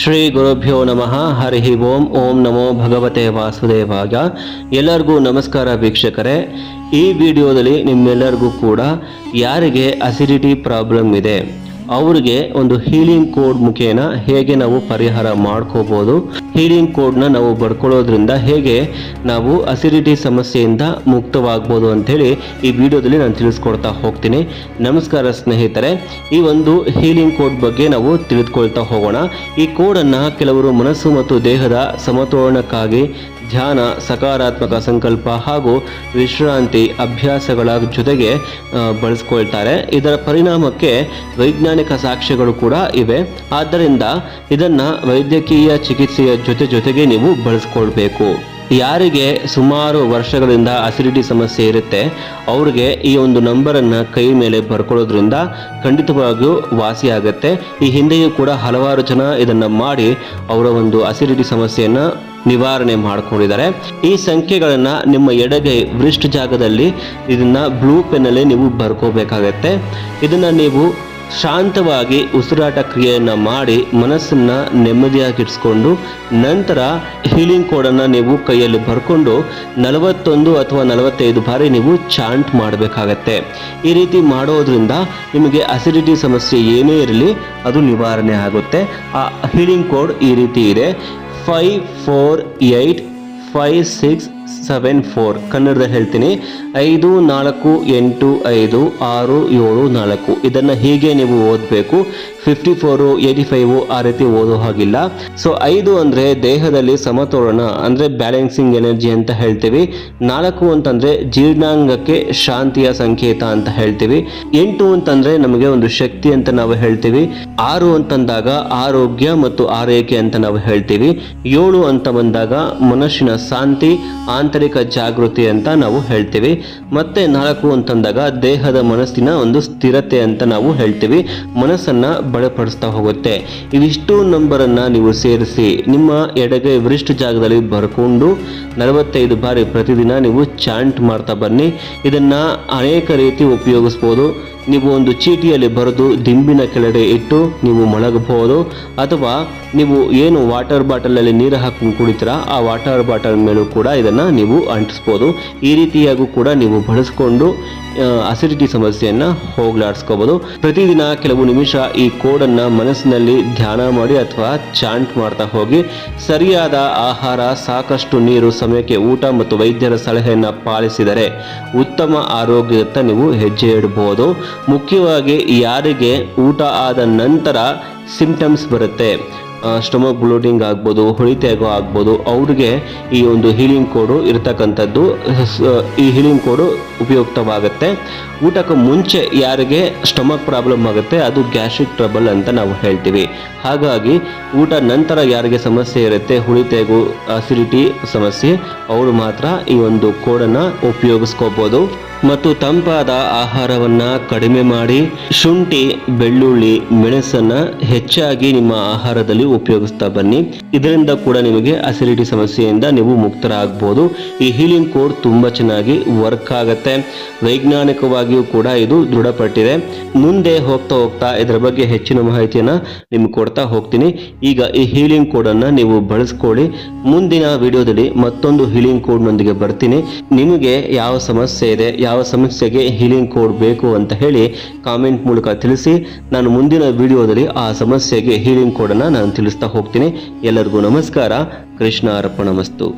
ಶ್ರೀ ಗುರುಭ್ಯೋ ನಮಃ. ಹರಿ ಓಂ. ಓಂ ನಮೋ ಭಗವತೆ ವಾಸುದೇವಾಯ. ಎಲ್ಲರಿಗೂ ನಮಸ್ಕಾರ ವೀಕ್ಷಕರೇ. ಈ ವಿಡಿಯೋದಲ್ಲಿ ನಿಮ್ಮೆಲ್ಲರಿಗೂ ಕೂಡ ಯಾರಿಗೆ ಅಸಿಡಿಟಿ ಪ್ರಾಬ್ಲಮ್ ಇದೆ ಅವರಿಗೆ ಒಂದು ಹೀಲಿಂಗ್ ಕೋಡ್ ಮುಖೇನ ಹೇಗೆ ನಾವು ಪರಿಹಾರ ಮಾಡ್ಕೋಬಹುದು, ಹೀಲಿಂಗ್ ಕೋಡ್ನ ನಾವು ಬರ್ಕೊಳ್ಳೋದ್ರಿಂದ ಹೇಗೆ ನಾವು ಅಸಿಡಿಟಿ ಸಮಸ್ಯೆಯಿಂದ ಮುಕ್ತವಾಗ್ಬೋದು ಅಂಥೇಳಿ ಈ ವಿಡಿಯೋದಲ್ಲಿ ನಾನು ತಿಳಿಸ್ಕೊಡ್ತಾ ಹೋಗ್ತೀನಿ. ನಮಸ್ಕಾರ ಸ್ನೇಹಿತರೆ, ಈ ಒಂದು ಹೀಲಿಂಗ್ ಕೋಡ್ ಬಗ್ಗೆ ನಾವು ತಿಳಿದುಕೊಳ್ತಾ ಹೋಗೋಣ. ಈ ಕೋಡನ್ನು ಕೆಲವರು ಮನಸ್ಸು ಮತ್ತು ದೇಹದ ಸಮತೋಲನಕ್ಕಾಗಿ ಧ್ಯಾನ, ಸಕಾರಾತ್ಮಕ ಸಂಕಲ್ಪ ಹಾಗೂ ವಿಶ್ರಾಂತಿ ಅಭ್ಯಾಸಗಳ ಜೊತೆಗೆ ಬಳಸ್ಕೊಳ್ತಾರೆ. ಇದರ ಪರಿಣಾಮಕ್ಕೆ ವೈಜ್ಞಾನಿಕ ಸಾಕ್ಷ್ಯಗಳು ಕೂಡ ಇವೆ. ಆದ್ದರಿಂದ ಇದನ್ನು ವೈದ್ಯಕೀಯ ಚಿಕಿತ್ಸೆಯ ಜೊತೆಗೆ ನೀವು ಬಳಸ್ಕೊಳ್ಬೇಕು. ಯಾರಿಗೆ ಸುಮಾರು ವರ್ಷಗಳಿಂದ ಅಸಿಡಿಟಿ ಸಮಸ್ಯೆ ಇರುತ್ತೆ ಅವ್ರಿಗೆ ಈ ಒಂದು ನಂಬರನ್ನು ಕೈ ಮೇಲೆ ಬರ್ಕೊಳ್ಳೋದ್ರಿಂದ ಖಂಡಿತವಾಗಿಯೂ ವಾಸಿಯಾಗುತ್ತೆ. ಈ ಹಿಂದೆಯೂ ಕೂಡ ಹಲವಾರು ಜನ ಇದನ್ನು ಮಾಡಿ ಅವರ ಒಂದು ಅಸಿಡಿಟಿ ಸಮಸ್ಯೆಯನ್ನು ನಿವಾರಣೆ ಮಾಡಿಕೊಂಡಿದ್ದಾರೆ. ಈ ಸಂಖ್ಯೆಗಳನ್ನು ನಿಮ್ಮ ಎಡಗೈ ವೃಷ್ಠ ಜಾಗದಲ್ಲಿ ಇದನ್ನು ಬ್ಲೂ ಪೆನ್ನಲ್ಲಿ ನೀವು ಬರ್ಕೋಬೇಕಾಗತ್ತೆ. ಇದನ್ನು ನೀವು ಶಾಂತವಾಗಿ ಉಸಿರಾಟ ಕ್ರಿಯೆಯನ್ನು ಮಾಡಿ ಮನಸ್ಸನ್ನು ನೆಮ್ಮದಿಯಾಗಿರಿಸ್ಕೊಂಡು ನಂತರ ಹೀಲಿಂಗ್ ಕೋಡನ್ನು ನೀವು ಕೈಯಲ್ಲಿ ಬರ್ಕೊಂಡು 41 ಅಥವಾ 45 ಬಾರಿ ನೀವು ಚಾಂಟ್ ಮಾಡಬೇಕಾಗತ್ತೆ. ಈ ರೀತಿ ಮಾಡೋದ್ರಿಂದ ನಿಮಗೆ ಅಸಿಡಿಟಿ ಸಮಸ್ಯೆ ಏನೇ ಇರಲಿ ಅದು ನಿವಾರಣೆ ಆಗುತ್ತೆ. ಆ ಹೀಲಿಂಗ್ ಕೋಡ್ ಈ ರೀತಿ ಇದೆ: 548567 ಕನ್ನಡದಲ್ಲಿ ಹೇಳ್ತೀನಿ, 548567 ಇದನ್ನು ಹೀಗೆ ನೀವು ಓದಬೇಕು. 54 85 ಆ ರೀತಿ ಓದೋ ಹಾಗಿಲ್ಲ. ಸೊ 5 ಅಂದರೆ ದೇಹದಲ್ಲಿ ಸಮತೋಲನ ಅಂದರೆ ಬ್ಯಾಲೆನ್ಸಿಂಗ್ ಎನರ್ಜಿ ಅಂತ ಹೇಳ್ತೀವಿ. 4 ಅಂತಂದರೆ ಜೀರ್ಣಾಂಗಕ್ಕೆ ಶಾಂತಿಯ ಸಂಕೇತ ಅಂತ ಹೇಳ್ತೀವಿ. 8 ಅಂತಂದರೆ ನಮಗೆ ಒಂದು ಶಕ್ತಿ ಅಂತ ನಾವು ಹೇಳ್ತೀವಿ. 6 ಅಂತಂದಾಗ ಆರೋಗ್ಯ ಮತ್ತು ಆರೈಕೆ ಅಂತ ನಾವು ಹೇಳ್ತೀವಿ. 7 ಅಂತ ಬಂದಾಗ ಮನಸ್ಸಿನ ಶಾಂತಿ, ಆಂತರಿಕ ಜಾಗೃತಿ ಅಂತ ನಾವು ಹೇಳ್ತೀವಿ. ಮತ್ತೆ 4 ಅಂತಂದಾಗ ದೇಹದ ಮನಸ್ಸಿನ ಒಂದು ಸ್ಥಿರತೆ ಅಂತ ನಾವು ಹೇಳ್ತೀವಿ. ಮನಸ್ಸನ್ನು ಬಲಪಡಿಸ್ತಾ ಹೋಗುತ್ತೆ. ಇವಿಷ್ಟು ನಂಬರನ್ನು ನೀವು ಸೇರಿಸಿ ನಿಮ್ಮ ಎಡಗೈ ವೃಷ್ಠ ಜಾಗದಲ್ಲಿ ಬರ್ಕೊಂಡು 45 ಬಾರಿ ಪ್ರತಿದಿನ ನೀವು ಚಾಂಟ್ ಮಾಡ್ತಾ ಬನ್ನಿ. ಇದನ್ನು ಅನೇಕ ರೀತಿ ಉಪಯೋಗಿಸ್ಬೋದು. ನೀವು ಒಂದು ಚೀಟಿಯಲ್ಲಿ ಬರೆದು ದಿಂಬಿನ ಕೆಳಗಡೆ ಇಟ್ಟು ನೀವು ಮಲಗಬಹುದು, ಅಥವಾ ನೀವು ಏನು ವಾಟರ್ ಬಾಟಲಲ್ಲಿ ನೀರು ಹಾಕಿ ಕುಡಿತೀರಾ ಆ ವಾಟರ್ ಬಾಟಲ್ ಮೇಲೂ ಕೂಡ ಇದನ್ನು ನೀವು ಅಂಟಿಸ್ಬೋದು. ಈ ರೀತಿಯಾಗೂ ಕೂಡ ನೀವು ಬಳಸ್ಕೊಂಡು ಅಸಿಡಿಟಿ ಸಮಸ್ಯೆಯನ್ನು ಹೋಗಲಾಡಿಸ್ಕೋಬೋದು. ಪ್ರತಿದಿನ ಕೆಲವು ನಿಮಿಷ ಈ ಕೋಡನ್ನು ಮನಸ್ಸಿನಲ್ಲಿ ಧ್ಯಾನ ಮಾಡಿ ಅಥವಾ ಚಾಂಟ್ ಮಾಡ್ತಾ ಹೋಗಿ. ಸರಿಯಾದ ಆಹಾರ, ಸಾಕಷ್ಟು ನೀರು, ಸಮಯಕ್ಕೆ ಊಟ ಮತ್ತು ವೈದ್ಯರ ಸಲಹೆಯನ್ನು ಪಾಲಿಸಿದರೆ ಉತ್ತಮ ಆರೋಗ್ಯದತ್ತ ನೀವು ಹೆಜ್ಜೆ ಇಡಬಹುದು. ಮುಖ್ಯವಾಗಿ ಯಾರಿಗೆ ಊಟ ಆದ ನಂತರ ಸಿಂಪ್ಟಮ್ಸ್ ಬರುತ್ತೆ, ಸ್ಟಮಕ್ ಬ್ಲೋಟಿಂಗ್ ಆಗ್ಬೋದು, ಹೊಳಿತೆಗೋ ಆಗ್ಬೋದು, ಅವ್ರಿಗೆ ಈ ಒಂದು ಹೀಲಿಂಗ್ ಕೋಡು ಇರತಕ್ಕಂಥದ್ದು. ಈ ಹೀಲಿಂಗ್ ಕೋಡು ಉಪಯುಕ್ತವಾಗುತ್ತೆ. ಊಟಕ್ಕೆ ಮುಂಚೆ ಯಾರಿಗೆ ಸ್ಟಮಕ್ ಪ್ರಾಬ್ಲಮ್ ಆಗುತ್ತೆ ಅದು ಗ್ಯಾಸ್ಟ್ರಿಕ್ ಟ್ರಬಲ್ ಅಂತ ನಾವು ಹೇಳ್ತೀವಿ. ಹಾಗಾಗಿ ಊಟ ನಂತರ ಯಾರಿಗೆ ಸಮಸ್ಯೆ ಇರುತ್ತೆ, ಹೊಳಿತೆಗೋ, ಅಸಿಡಿಟಿ ಸಮಸ್ಯೆ, ಅವರು ಮಾತ್ರ ಈ ಒಂದು ಕೋಡನ್ನು ಉಪಯೋಗಿಸ್ಕೋಬೋದು. ಮತ್ತು ತಂಪಾದ ಆಹಾರವನ್ನು ಕಡಿಮೆ ಮಾಡಿ ಶುಂಠಿ, ಬೆಳ್ಳುಳ್ಳಿ, ಮೆಣಸನ್ನು ಹೆಚ್ಚಾಗಿ ನಿಮ್ಮ ಆಹಾರದಲ್ಲಿ ಉಪಯೋಗಿಸ್ತಾ ಬನ್ನಿ. ಇದರಿಂದ ಕೂಡ ನಿಮಗೆ ಅಸಿಡಿಟಿ ಸಮಸ್ಯೆಯಿಂದ ನೀವು ಮುಕ್ತರಾಗಬಹುದು. ಈ ಹೀಲಿಂಗ್ ಕೋಡ್ ತುಂಬ ಚೆನ್ನಾಗಿ ವರ್ಕ್ ಆಗುತ್ತೆ. ವೈಜ್ಞಾನಿಕವಾಗಿಯೂ ಕೂಡ ಇದು ದೃಢಪಟ್ಟಿದೆ. ಮುಂದೆ ಹೋಗ್ತಾ ಇದರ ಬಗ್ಗೆ ಹೆಚ್ಚಿನ ಮಾಹಿತಿಯನ್ನು ನಿಮ್ಗೆ ಕೊಡ್ತಾ ಹೋಗ್ತೀನಿ. ಈಗ ಈ ಹೀಲಿಂಗ್ ಕೋಡನ್ನು ನೀವು ಬಳಸ್ಕೊಳ್ಳಿ. ಮುಂದಿನ ವಿಡಿಯೋದಲ್ಲಿ ಮತ್ತೊಂದು ಹೀಲಿಂಗ್ ಕೋಡ್ನೊಂದಿಗೆ ಬರ್ತೀನಿ. ನಿಮಗೆ ಯಾವ ಸಮಸ್ಯೆ ಇದೆ, ಯಾವ ಸಮಸ್ಯೆಗೆ ಹೀಲಿಂಗ್ ಕೋಡ್ ಬೇಕು ಅಂತ ಹೇಳಿ ಕಾಮೆಂಟ್ ಮೂಲಕ ತಿಳಿಸಿ. ನಾನು ಮುಂದಿನ ವಿಡಿಯೋದಲ್ಲಿ ಆ ಸಮಸ್ಯೆಗೆ ಹೀಲಿಂಗ್ ಕೋಡನ್ನು ನಾನು ತಿಳಿಸ್ತಾ ಹೋಗ್ತೀನಿ. ಎಲ್ಲರಿಗೂ ನಮಸ್ಕಾರ. ಕೃಷ್ಣ ಅರ್ಪಣಮಸ್ತು.